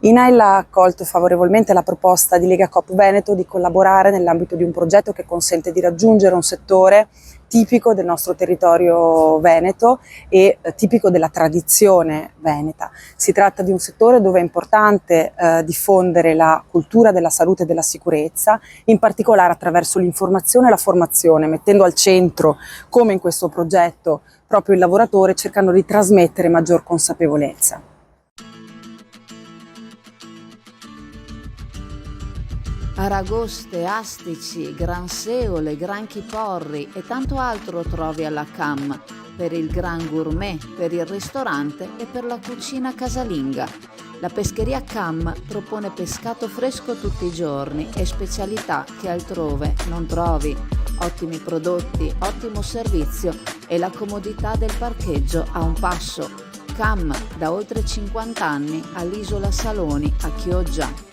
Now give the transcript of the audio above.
INAIL ha accolto favorevolmente la proposta di Lega Coop Veneto di collaborare nell'ambito di un progetto che consente di raggiungere un settore tipico del nostro territorio veneto e tipico della tradizione veneta. Si tratta di un settore dove è importante diffondere la cultura della salute e della sicurezza, in particolare attraverso l'informazione e la formazione, mettendo al centro, come in questo progetto, proprio il lavoratore, cercando di trasmettere maggior consapevolezza. Aragoste, astici, granseole, granchi porri e tanto altro trovi alla CAM, per il gran gourmet, per il ristorante e per la cucina casalinga. La pescheria CAM propone pescato fresco tutti i giorni e specialità che altrove non trovi. Ottimi prodotti, ottimo servizio e la comodità del parcheggio a un passo. CAM da oltre 50 anni all'Isola Saloni a Chioggia.